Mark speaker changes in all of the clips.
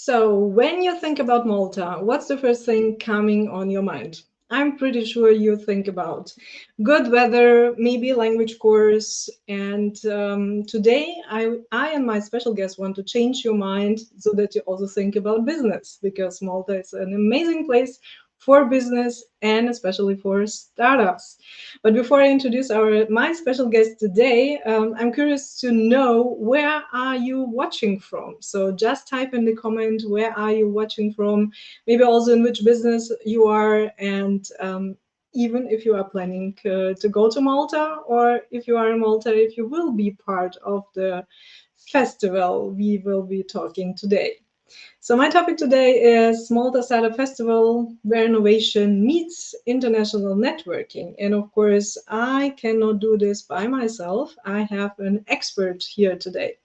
Speaker 1: So, when you think about Malta, what's the first thing coming on your mind? I'm pretty sure you think about good weather, maybe language course. And today, I and my special guest want to change your mind so that you also think about business, because Malta is an amazing place for business and especially for startups. But before I introduce my special guest today, I'm curious to know, where are you watching from? So just type in the comment, where are you watching from? Maybe also in which business you are, and even if you are planning to go to Malta, or if you are in Malta, if you will be part of the festival we will be talking today. So my topic today is Malta Start-up Festival, where innovation meets international networking. And of course, I cannot do this by myself. I have an expert here today.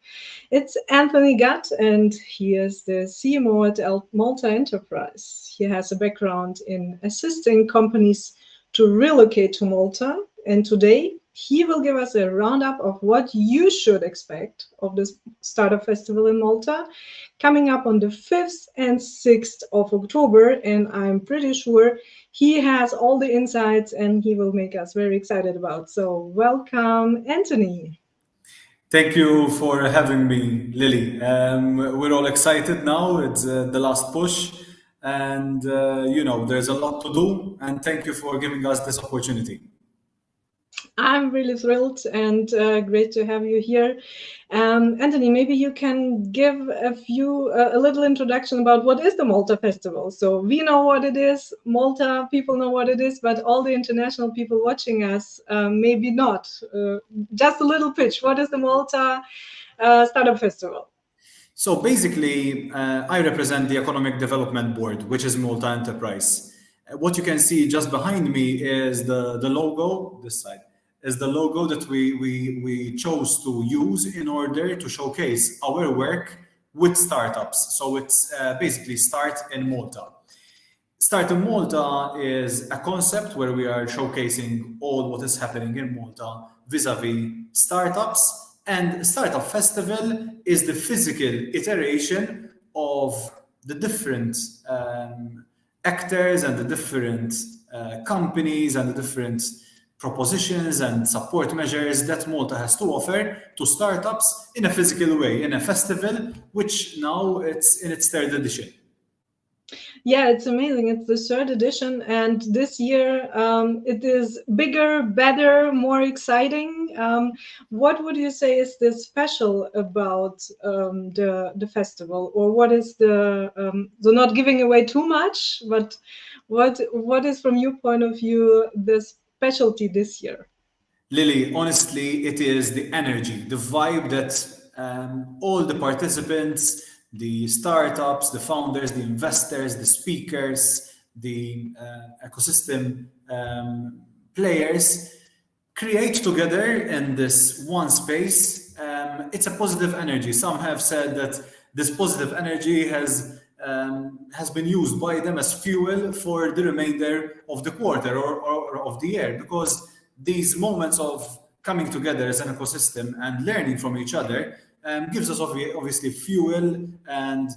Speaker 1: It's Anthony Gatt, and he is the CMO at Malta Enterprise. He has a background in assisting companies to relocate to Malta. And today, he will give us a roundup of what you should expect of this Startup Festival in Malta, coming up on the 5th and 6th of October. And I'm pretty sure he has all the insights and he will make us very excited about. So welcome, Anthony.
Speaker 2: Thank you for having me, Lily. We're all excited now. It's the last push, and there's a lot to do. And thank you for giving us this opportunity.
Speaker 1: I'm really thrilled and great to have you here. Anthony, maybe you can give a little introduction about what is the Malta Festival. So we know what it is, Malta people know what it is, but all the international people watching us, maybe not. Just a little pitch. What is the Malta Startup Festival?
Speaker 2: So basically, I represent the Economic Development Board, which is Malta Enterprise. What you can see just behind me is the logo, this side, is the logo that we chose to use in order to showcase our work with startups. So it's basically Start in Malta. Start in Malta is a concept where we are showcasing all what is happening in Malta vis-a-vis startups. And Startup Festival is the physical iteration of the different actors and the different companies and the different propositions and support measures that Malta has to offer to startups in a physical way, in a festival, which now it's in its third edition.
Speaker 1: Yeah, it's amazing. It's the third edition, and this year it is bigger, better, more exciting. What would you say is the special about the festival, or what is the so not giving away too much, but what is from your point of view the specialty this year?
Speaker 2: Lily, honestly, it is the energy, the vibe that all the participants, the startups, the founders, the investors, the speakers, the ecosystem players create together in this one space. It's a positive energy. Some have said that this positive energy has been used by them as fuel for the remainder of the quarter or of the year, because these moments of coming together as an ecosystem and learning from each other gives us obviously fuel and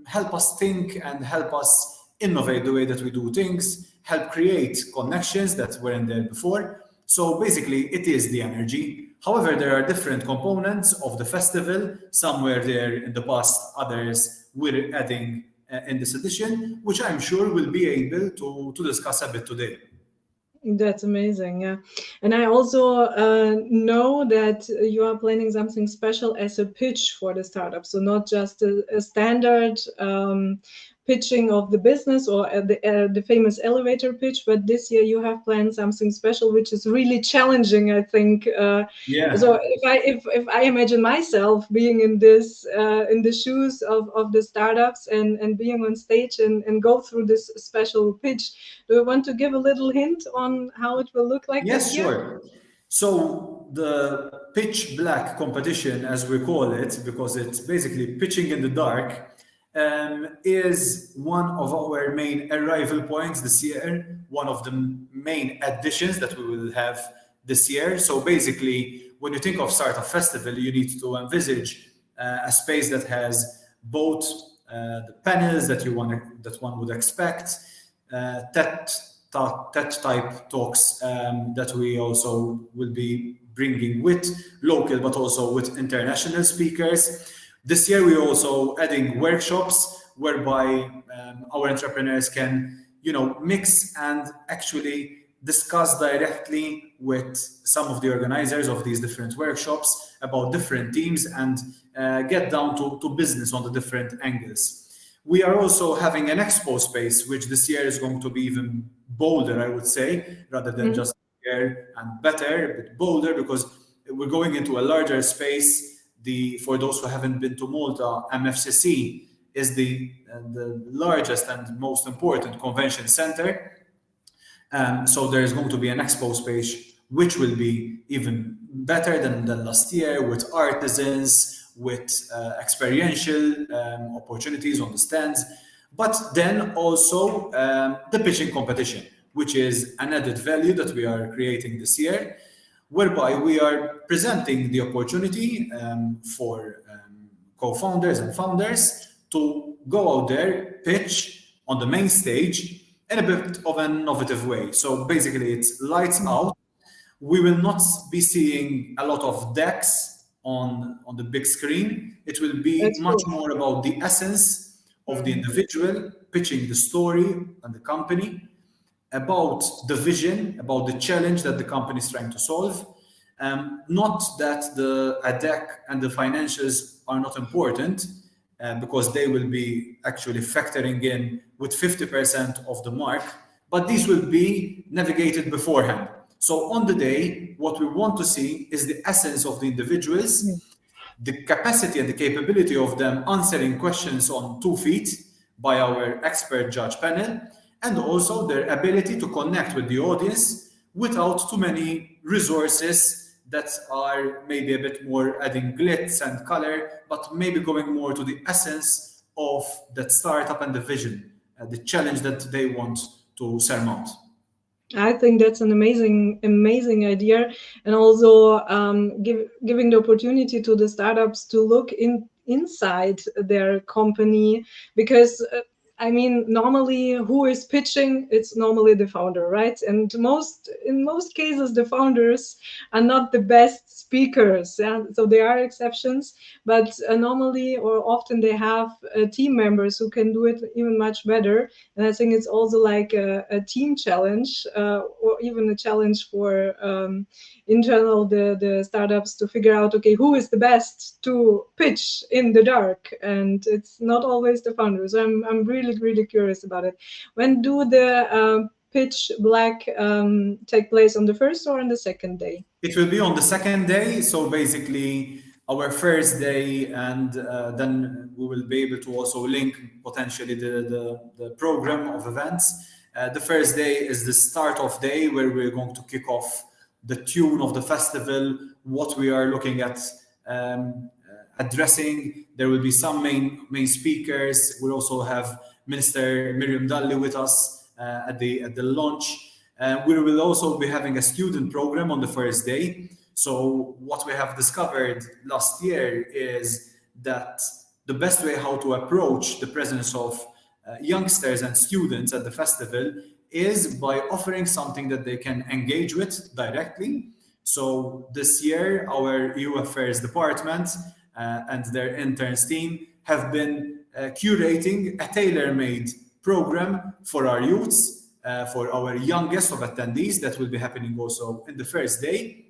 Speaker 2: help us think and help us innovate the way that we do things, help create connections that weren't there before. So basically, it is the energy. However, there are different components of the festival. Some were there in the past, others we're adding in this edition, which I'm sure we'll be able to discuss a bit today.
Speaker 1: That's amazing, yeah. And I also know that you are planning something special as a pitch for the startup. So not just a standard pitching of the business or the famous elevator pitch, but this year you have planned something special, which is really challenging, I think.
Speaker 2: Yeah.
Speaker 1: So if I imagine myself being in the shoes of the startups and being on stage and go through this special pitch, do you want to give a little hint on how it will look like
Speaker 2: Yes,
Speaker 1: this year?
Speaker 2: sure. So the pitch black competition, as we call it, because it's basically pitching in the dark, is one of our main arrival points this year, one of the main additions that we will have this year. So basically, when you think of Startup Festival, you need to envisage a space that has both the panels that that one would expect, TED, TED type talks that we also will be bringing with local but also with international speakers. This year we're also adding workshops whereby our entrepreneurs can, mix and actually discuss directly with some of the organizers of these different workshops about different themes and get down to business on the different angles. We are also having an expo space, which this year is going to be even bolder, I would say, rather than just bigger and better, but bolder, because we're going into a larger space. For those who haven't been to Malta, MFCC is the largest and most important convention center. So there is going to be an expo space, which will be even better than last year, with artisans, with experiential opportunities on the stands. But then also the pitching competition, which is an added value that we are creating this year, whereby we are presenting the opportunity for co-founders and founders to go out there, pitch on the main stage in a bit of an innovative way. So basically, it's lights out. We will not be seeing a lot of decks on the big screen. It will be
Speaker 1: That's
Speaker 2: much
Speaker 1: true.
Speaker 2: more about the essence of the individual, pitching the story and the company, about the vision, about the challenge that the company is trying to solve. Not that a deck and the financials are not important, because they will be actually factoring in with 50% of the mark, but these will be navigated beforehand. So on the day, what we want to see is the essence of the individuals, the capacity and the capability of them answering questions on 2 feet by our expert judge panel, and also their ability to connect with the audience without too many resources that are maybe a bit more adding glitz and color, but maybe going more to the essence of that startup and the vision, the challenge that they want to surmount.
Speaker 1: I think that's an amazing idea, and also giving the opportunity to the startups to look inside their company, because I mean, normally who is pitching? It's normally the founder, right? And in most cases, the founders are not the best speakers. Yeah? So there are exceptions, but normally or often they have team members who can do it even much better. And I think it's also like a team challenge, or even a challenge for, in general, the startups to figure out, okay, who is the best to pitch in the dark? And it's not always the founders. I'm really curious about it. When do the pitch black take place, on the first or on the second day?
Speaker 2: It will be on the second day. So basically, our first day, and then we will be able to also link potentially the program of events. The first day is the start-off day, where we're going to kick off the tune of the festival, what we are looking at addressing. There will be some main speakers. We'll also have Minister Miriam Dalli with us at the launch. We will also be having a student program on the first day. So what we have discovered last year is that the best way how to approach the presence of youngsters and students at the festival is by offering something that they can engage with directly. So this year, our EU Affairs department and their interns team have been curating a tailor-made program for our youths, for our youngest of attendees, that will be happening also in the first day.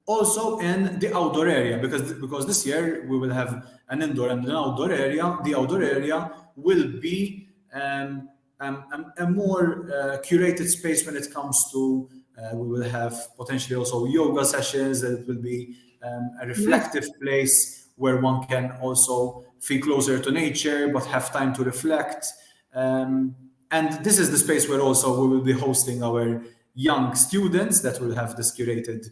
Speaker 2: Also in the outdoor area, because this year we will have an indoor and an outdoor area. The outdoor area will be a more curated space when it comes to, we will have potentially also yoga sessions. It will be a reflective place where one can also feel closer to nature, but have time to reflect. And this is the space where also we will be hosting our young students that will have this curated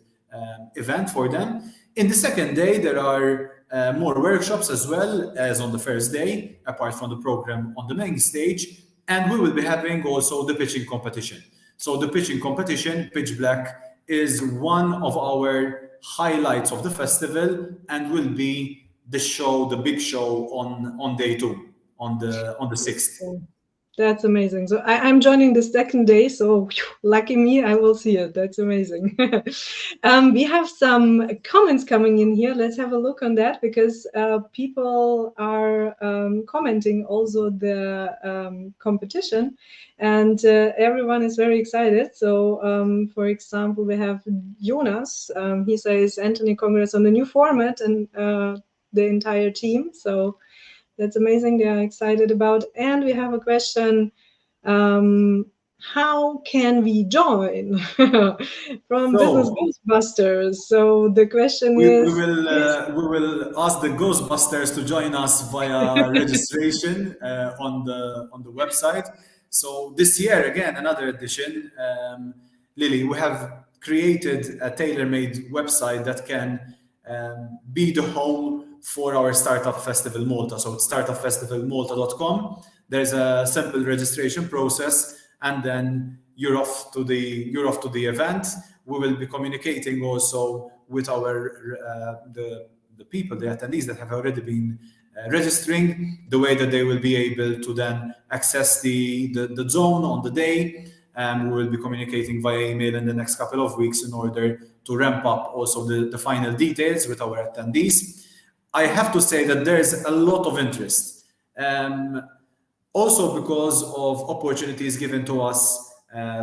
Speaker 2: event for them. In the second day, there are more workshops as well as on the first day, apart from the program on the main stage. And we will be having also the pitching competition. So the pitching competition, Pitch Black, is one of our highlights of the festival and will be the show, the big show on day 2, on the 6th.
Speaker 1: That's amazing. So I'm joining the second day, so whew, lucky me, I will see it. That's amazing. We have some comments coming in here. Let's have a look on that, because people are commenting also the competition, and everyone is very excited. So, for example, we have Jonas. He says, Anthony, congrats on the new format and the entire team. So that's amazing. They are excited about. And we have a question. How can we join from Business
Speaker 2: So
Speaker 1: Ghostbusters? So the question
Speaker 2: we
Speaker 1: is,
Speaker 2: we will ask the Ghostbusters to join us via registration on the website. So this year, again, another edition. Lily, we have created a tailor-made website that can be the home for our Startup Festival Malta. So it's startupfestivalmalta.com. There's a simple registration process, and then you're off to the event. We will be communicating also with the people, the attendees that have already been registering, the way that they will be able to then access the zone on the day. And we will be communicating via email in the next couple of weeks in order to ramp up also the final details with our attendees. I have to say that there is a lot of interest, also because of opportunities given to us,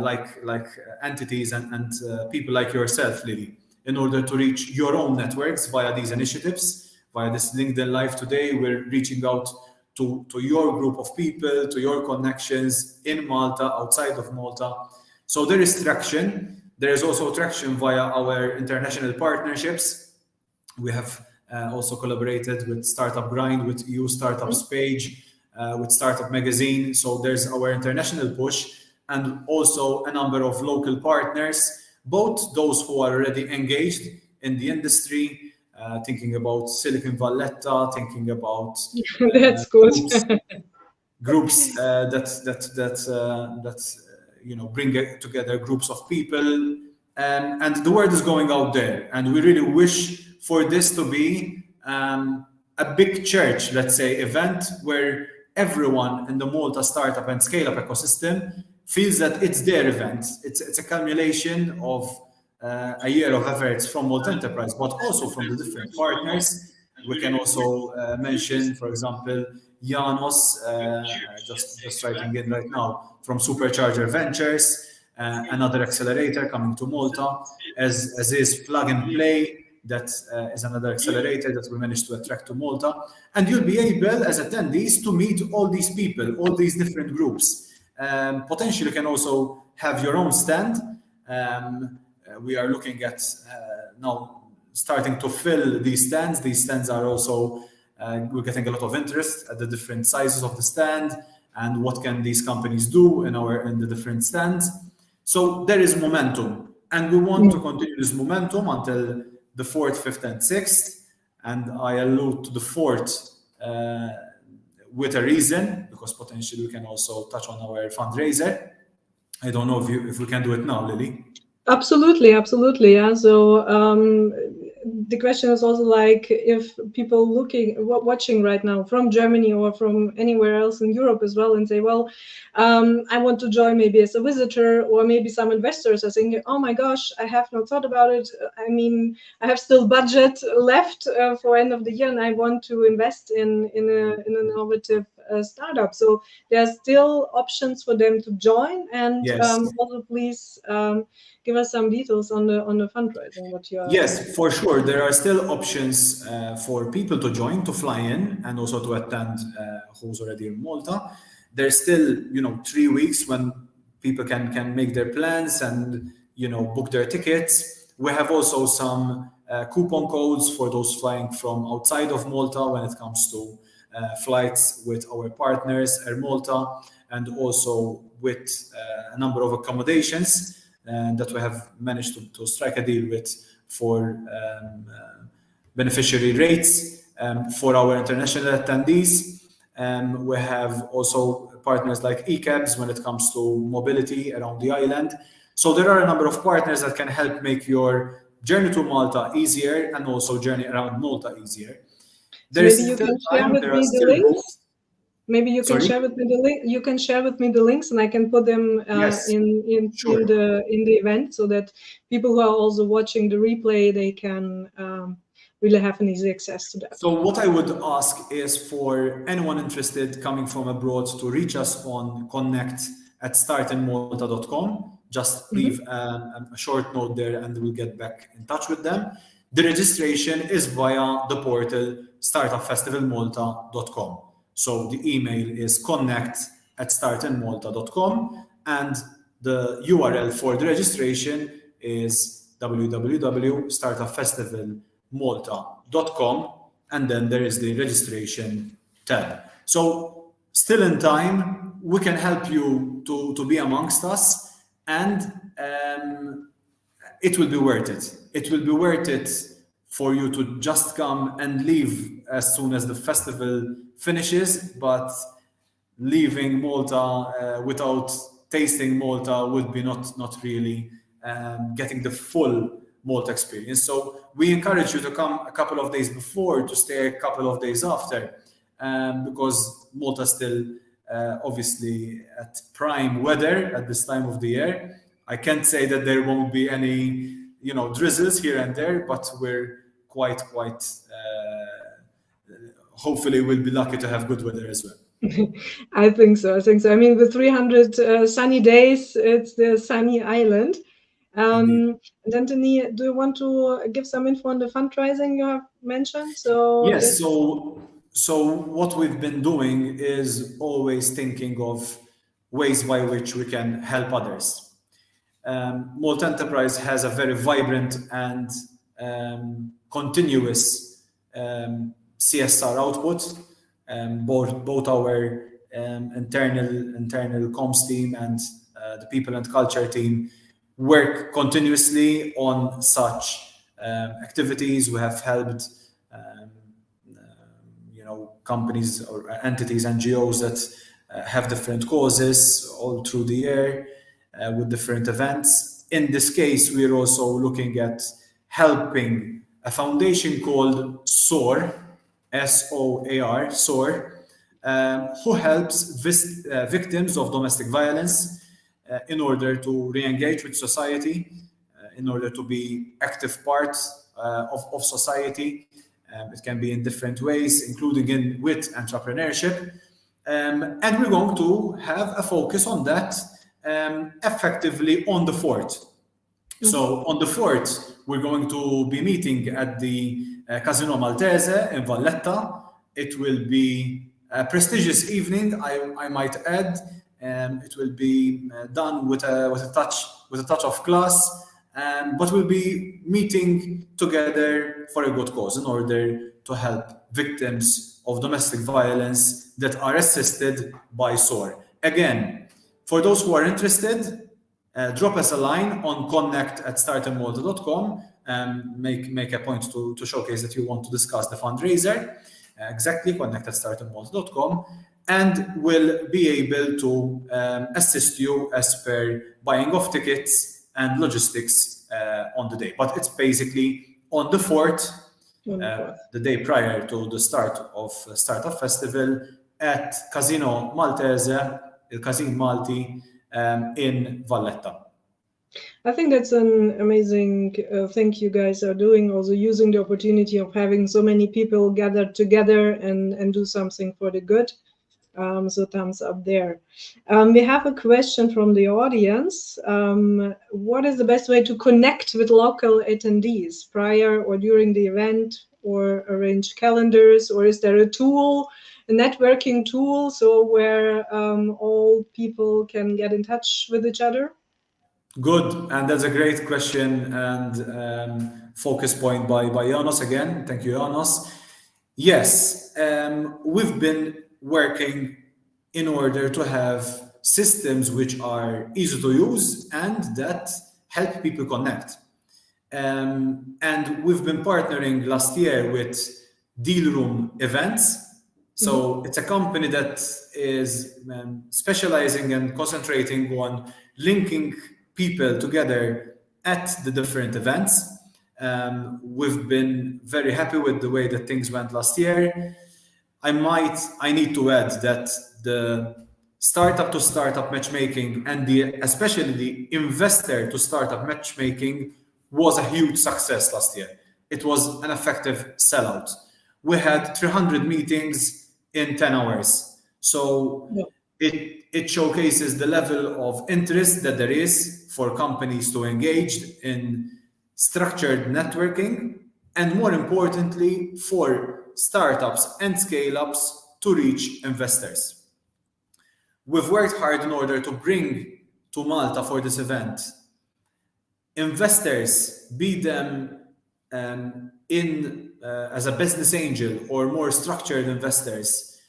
Speaker 2: like entities and people like yourself, Lily, in order to reach your own networks via these initiatives, via this LinkedIn Live today. We're reaching out to your group of people, to your connections in Malta, outside of Malta. So there is traction. There is also traction via our international partnerships. We have also collaborated with Startup Grind, with EU Startups page, with Startup Magazine. So there's our international push, and also a number of local partners, both those who are already engaged in the industry, thinking about Silicon Valletta, thinking about
Speaker 1: that's good.
Speaker 2: groups that bring together groups of people, and the word is going out there, and we really wish for this to be a big church, let's say, event where everyone in the Malta startup and scale-up ecosystem feels that it's their event. It's a culmination of a year of efforts from Malta Enterprise, but also from the different partners. We can also mention, for example, Janos, just writing in right now, from Supercharger Ventures, another accelerator coming to Malta, as is Plug and Play, that is another accelerator that we managed to attract to Malta. And you'll be able, as attendees, to meet all these people, all these different groups. Potentially, you can also have your own stand. We are looking at now starting to fill these stands. These stands are also, we're getting a lot of interest at the different sizes of the stand and what can these companies do in the different stands. So there is momentum, and we want to continue this momentum until the 4th, 5th, and 6th. And I allude to the 4th with a reason, because potentially we can also touch on our fundraiser. I don't know if we can do it now, Lily.
Speaker 1: Absolutely. Yeah. So the question is also like, if people watching right now from Germany or from anywhere else in Europe as well, and say, well, I want to join maybe as a visitor, or maybe some investors are saying, oh my gosh, I have not thought about it. I mean, I have still budget left for end of the year, and I want to invest in an innovative startup. So there are still options for them to join, and
Speaker 2: Yes.
Speaker 1: also please give us some details on the fundraising. What you are.
Speaker 2: Yes, for sure. There are still options for people to join, to fly in, and also to attend who's already in Malta. There's still 3 weeks when people can make their plans and book their tickets. We have also some coupon codes for those flying from outside of Malta when it comes to flights with our partners, Air Malta, and also with a number of accommodations that we have managed to strike a deal with for beneficiary rates for our international attendees. We have also partners like eCabs when it comes to mobility around the island. So there are a number of partners that can help make your journey to Malta easier, and also journey around Malta easier.
Speaker 1: So
Speaker 2: There
Speaker 1: maybe
Speaker 2: is
Speaker 1: you
Speaker 2: still
Speaker 1: can share
Speaker 2: time.
Speaker 1: with
Speaker 2: There are
Speaker 1: me the
Speaker 2: still
Speaker 1: links.
Speaker 2: books.
Speaker 1: Maybe you can
Speaker 2: Sorry?
Speaker 1: share with me the link. You can share with me the links, and I can put them
Speaker 2: Yes,
Speaker 1: in
Speaker 2: sure.
Speaker 1: the event, so that people who are also watching the replay, they can really have an easy access to that.
Speaker 2: So what I would ask is for anyone interested coming from abroad to reach us on connect@startinmalta.com. Just leave
Speaker 1: Mhm.
Speaker 2: a short note there and we'll get back in touch with them. The registration is via the portal startupfestivalmalta.com. So the email is connect@startinmalta.com and the URL for the registration is www.startupfestivalmalta.com, and then there is the registration tab. So still in time, we can help you to be amongst us, and it will be worth it. It will be worth it for you to just come and leave as soon as the festival finishes, but leaving Malta without tasting Malta would be not really getting the full Malta experience. So we encourage you to come a couple of days before, to stay a couple of days after, because Malta still obviously at prime weather at this time of the year. I can't say that there won't be any, drizzles here and there, but we're quite. Hopefully, we'll be lucky to have good weather as well.
Speaker 1: I think so. I think so. I mean, with 300 sunny days, it's the sunny island.
Speaker 2: Indeed.
Speaker 1: And Anthony, do you want to give some info on the fundraising you have mentioned? So
Speaker 2: Yes.
Speaker 1: let's.
Speaker 2: So what we've been doing is always thinking of ways by which we can help others. Malta Enterprise has a very vibrant and continuous CSR output. Both our internal comms team and the people and culture team work continuously on such activities. We have helped companies or entities, NGOs that have different causes all through the year with different events. In this case, we're also looking at helping a foundation called SOAR, SOAR, SOAR, who helps victims of domestic violence in order to re-engage with society, in order to be active parts of society. It can be in different ways, including with entrepreneurship. And we're going to have a focus on that effectively on the 4th. So on the 4th, we're going to be meeting at the Casino Maltese in Valletta. It will be a prestigious evening, I might add. It will be done with a touch of class, but we'll be meeting together for a good cause in order to help victims of domestic violence that are assisted by SOAR. Again, for those who are interested, drop us a line on connect@startinmalta.com and make a point to showcase that you want to discuss the fundraiser. Exactly, connect@startinmalta.com, and we'll be able to assist you as per buying of tickets and logistics on the day. But it's basically on the 4th,
Speaker 1: On the 4th.
Speaker 2: the day prior to the start of Startup Festival at Casino Maltese, il Casino Malti, in Valletta.
Speaker 1: I think that's an amazing thing you guys are doing, also using the opportunity of having so many people gathered together and do something for the good. So thumbs up there. We have a question from the audience. What is the best way to connect with local attendees prior or during the event, or arrange calendars? Or is there a tool, a networking tool, so where all people can get in touch with each other?
Speaker 2: Good, and that's a great question and focus point by Janos again. Thank you, Janos. Yes, we've been working in order to have systems which are easy to use and that help people connect. And we've been partnering last year with Deal Room Events. So it's a company that is specializing and concentrating on linking people together at the different events. We've been very happy with the way that things went last year. I need to add that the startup to startup matchmaking and especially the investor to startup matchmaking was a huge success last year. It was an effective sellout. We had 300 meetings in 10 hours. So
Speaker 1: Yeah.
Speaker 2: it showcases the level of interest that there is for companies to engage in structured networking, and more importantly, for startups and scale ups to reach investors. We've worked hard in order to bring to Malta for this event investors, be them in as a business angel or more structured investors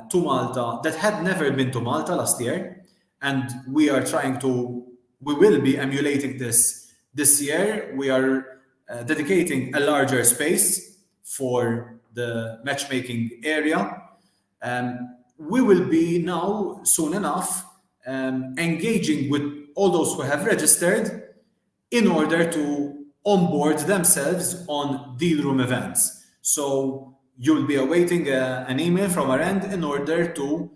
Speaker 2: to Malta that had never been to Malta last year, and we will be emulating this year. We are dedicating a larger space for the matchmaking area. We will be now soon enough engaging with all those who have registered in order to onboard themselves on deal room events. So you'll be awaiting an email from our end in order to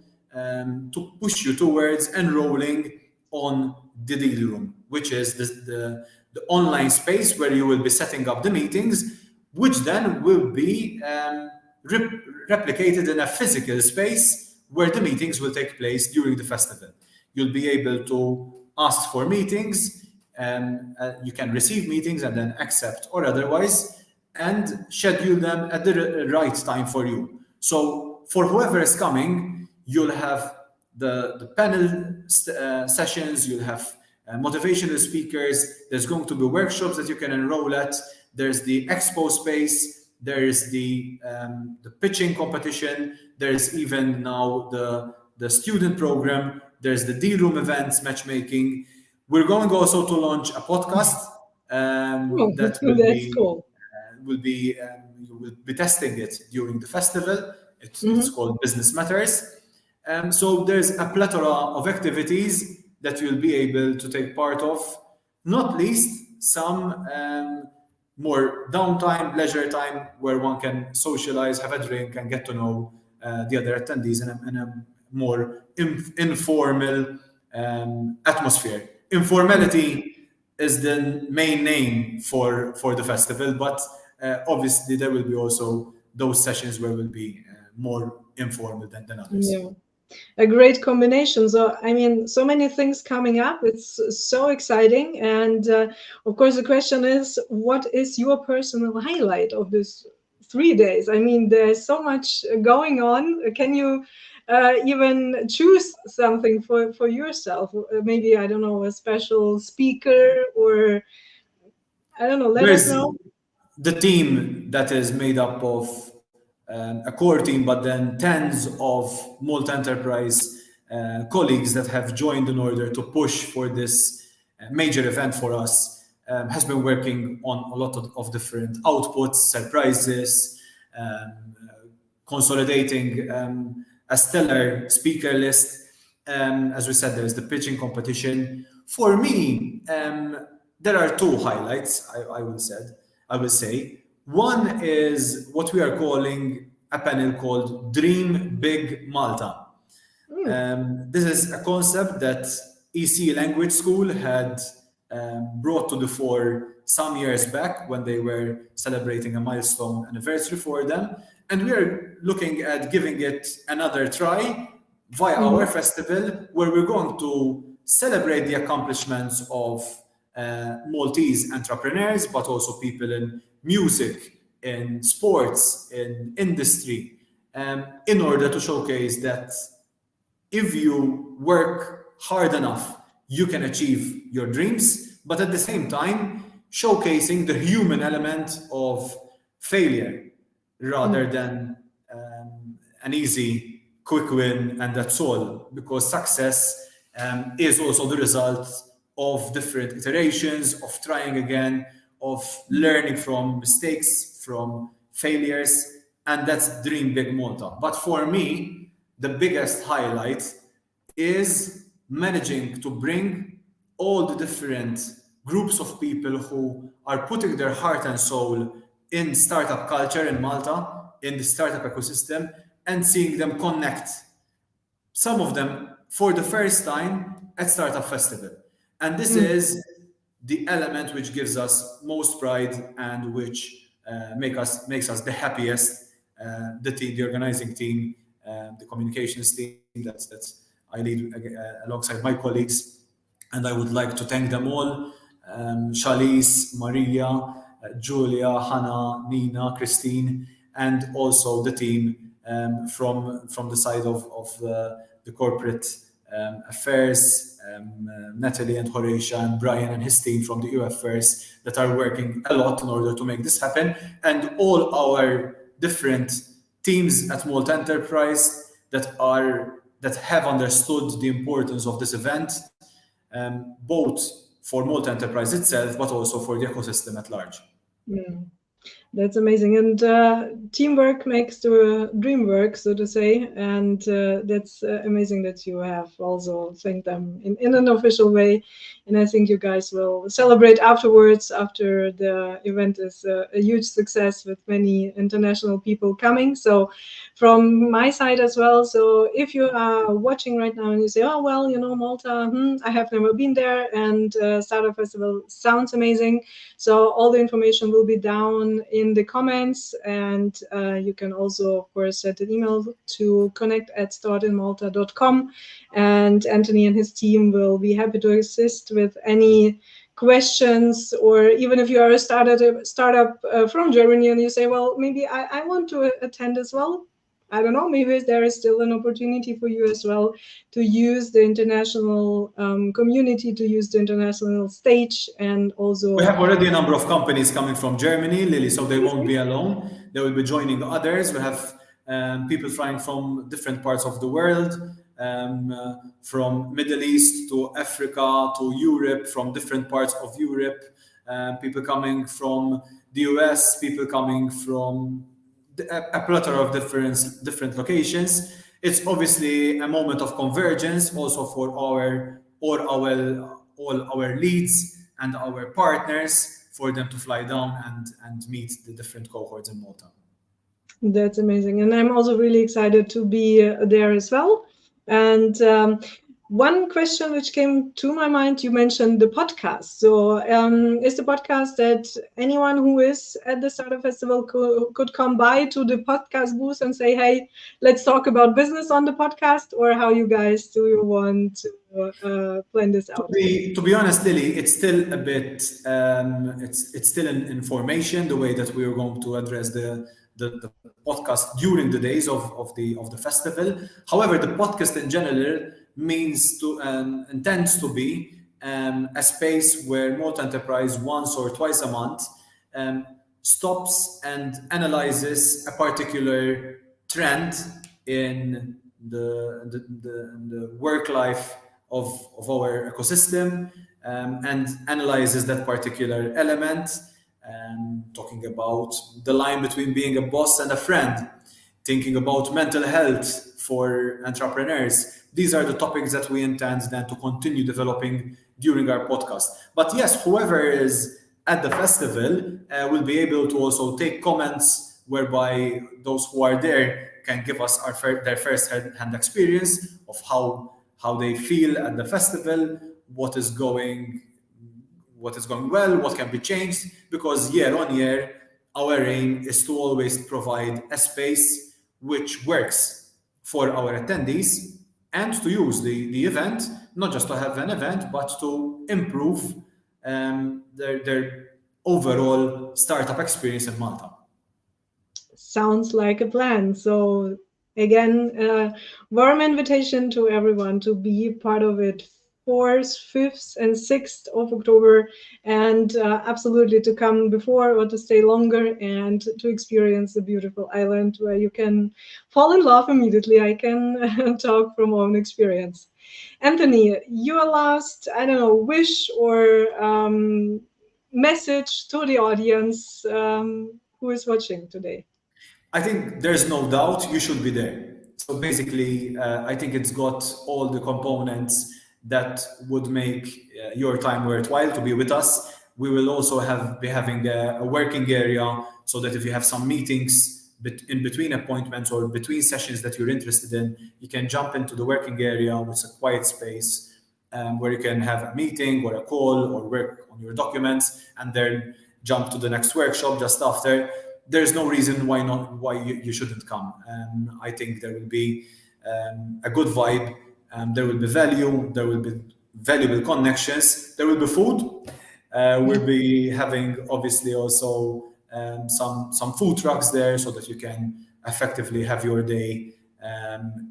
Speaker 2: push you towards enrolling on the deal room, which is the online space where you will be setting up the meetings, which then will be replicated in a physical space where the meetings will take place during the festival. You'll be able to ask for meetings, and you can receive meetings and then accept or otherwise, and schedule them at the right time for you. So for whoever is coming, you'll have the panel sessions, you'll have motivational speakers, there's going to be workshops that you can enroll at, there's the expo space, there's the pitching competition, there's even now the student program, there's the deal room events, matchmaking. We're going also to launch a podcast
Speaker 1: Oh,
Speaker 2: that
Speaker 1: that's cool.
Speaker 2: you will be testing it during the festival. It's called Business Matters. So there's a plethora of activities that you'll be able to take part of, not least some more downtime, leisure time, where one can socialize, have a drink, and get to know the other attendees in a more informal atmosphere. Informality is the main name for the festival, but obviously there will be also those sessions where we'll be more informal than others.
Speaker 1: Yeah. A great combination. So, I mean, so many things coming up. It's so exciting. And of course, the question is, what is your personal highlight of this 3 days? I mean, there's so much going on. Can you even choose something for yourself? Maybe, I don't know, a special speaker, or I don't know, let us
Speaker 2: There's
Speaker 1: know.
Speaker 2: the team that is made up of a core team, but then tens of Malta Enterprise colleagues that have joined in order to push for this major event for us, has been working on a lot of different outputs, surprises, consolidating a stellar speaker list. As we said, there's the pitching competition. For me, there are two highlights, I will say. One is what we are calling a panel called Dream Big Malta. This is a concept that EC Language School had brought to the fore some years back when they were celebrating a milestone anniversary for them. And we are looking at giving it another try via our festival, where we're going to celebrate the accomplishments of Maltese entrepreneurs, but also people in music, in sports, in industry, in order to showcase that if you work hard enough, you can achieve your dreams, but at the same time, showcasing the human element of failure rather than an easy, quick win and that's all, because success is also the result of different iterations, of trying again, of learning from mistakes, from failures, and that's Dream Big Malta. But for me, the biggest highlight is managing to bring all the different groups of people who are putting their heart and soul in startup culture in Malta, in the startup ecosystem, and seeing them connect, some of them for the first time at Startup Festival. And this
Speaker 1: Mm,
Speaker 2: is the element which gives us most pride and which makes us the happiest. The team, the organizing team, the communications team that I lead alongside my colleagues, and I would like to thank them all. Charlize, Maria, Julia, Hannah, Nina, Christine, and also the team from the side of the corporate affairs, Natalie and Horatia and Brian and his team from the EU affairs that are working a lot in order to make this happen, and all our different teams at Malta Enterprise that have understood the importance of this event, both for Malta Enterprise itself, but also for the ecosystem at large.
Speaker 1: mm. That's amazing. And teamwork makes the dream work, so to say. And that's amazing that you have also thanked them in an official way. And I think you guys will celebrate afterwards, after the event is a huge success with many international people coming. So from my side as well. So if you are watching right now and you say, oh, well, Malta, I have never been there. And Startup Festival sounds amazing. So all the information will be down in the comments, and you can also, of course, send an email to connect@startinmalta.com, and Anthony and his team will be happy to assist with any questions, or even if you are a startup from Germany and you say, well, maybe I want to attend as well. I don't know, maybe there is still an opportunity for you as well to use the international community, to use the international stage, and
Speaker 2: We
Speaker 1: also.
Speaker 2: have already a number of companies coming from Germany, Lily, so they won't be alone. They will be joining others. We have people flying from different parts of the world, from Middle East to Africa to Europe, from different parts of Europe, people coming from the US, people coming from a plethora of different locations. It's obviously a moment of convergence also for all our leads and our partners, for them to fly down and meet the different cohorts in Malta.
Speaker 1: That's amazing. And I'm also really excited to be there as well. And one question which came to my mind, you mentioned the podcast. So is the podcast that anyone who is at the Startup Festival could come by to the podcast booth and say, hey, let's talk about business on the podcast? Or how you guys do you want to plan this out?
Speaker 2: To be honest, Lily, it's still a bit, it's still an information, the way that we are going to address the podcast during the days of the festival. However, the podcast in general means to intends to be a space where Malta Enterprise once or twice a month stops and analyzes a particular trend in the work life of our ecosystem, and analyzes that particular element, talking about the line between being a boss and a friend, thinking about mental health for entrepreneurs. These are the topics that we intend then to continue developing during our podcast. But yes, whoever is at the festival will be able to also take comments, whereby those who are there can give us their first-hand experience of how they feel at the festival, what is going well, what can be changed, because year on year, our aim is to always provide a space which works for our attendees, and to use the event, not just to have an event, but to improve their overall startup experience in Malta.
Speaker 1: Sounds like a plan. So again, warm invitation to everyone to be part of it. 4th, 5th, and 6th of October, and absolutely to come before or to stay longer and to experience the beautiful island where you can fall in love immediately. I can talk from own experience. Anthony, your last, I don't know, wish or message to the audience who is watching today?
Speaker 2: I think there's no doubt you should be there. So basically, I think it's got all the components that would make your time worthwhile to be with us. We will also be having a working area so that if you have some meetings in between appointments or between sessions that you're interested in, you can jump into the working area, which is a quiet space where you can have a meeting or a call or work on your documents and then jump to the next workshop just after. There's no reason why you shouldn't come. I think there will be a good vibe. There will be value. There will be valuable connections. There will be food. We'll be having obviously also some food trucks there so that you can effectively have your day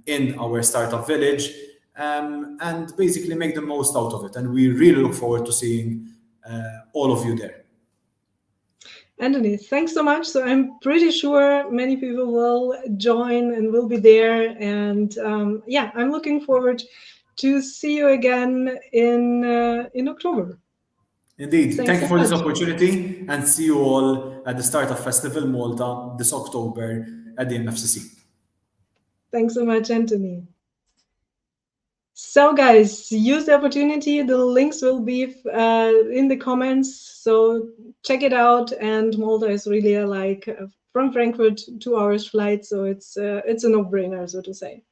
Speaker 2: in our startup village and basically make the most out of it. And we really look forward to seeing all of you there.
Speaker 1: Anthony, thanks so much. So I'm pretty sure many people will join and will be there. And yeah, I'm looking forward to see you again in October.
Speaker 2: Indeed.
Speaker 1: Thanks
Speaker 2: Thank you
Speaker 1: so
Speaker 2: for this
Speaker 1: much.
Speaker 2: opportunity and see you all at the Startup Festival Malta this October at the MFCC.
Speaker 1: Thanks so much, Anthony. So guys, use the opportunity. The links will be in the comments. So check it out. And Malta is really from Frankfurt, 2 hours flight. So it's a no-brainer, so to say.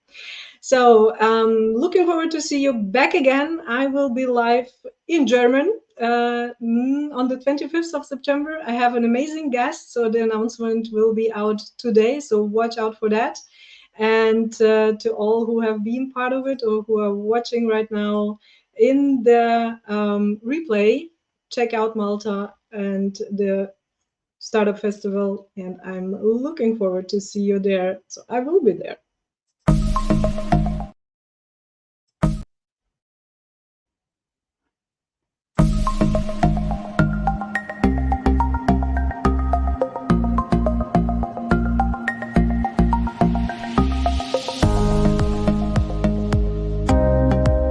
Speaker 1: So looking forward to see you back again. I will be live in German on the 25th of September. I have an amazing guest. So the announcement will be out today. So watch out for that. And to all who have been part of it or who are watching right now in the replay, check out Malta and the Startup Festival. And I'm looking forward to see you there. So I will be there.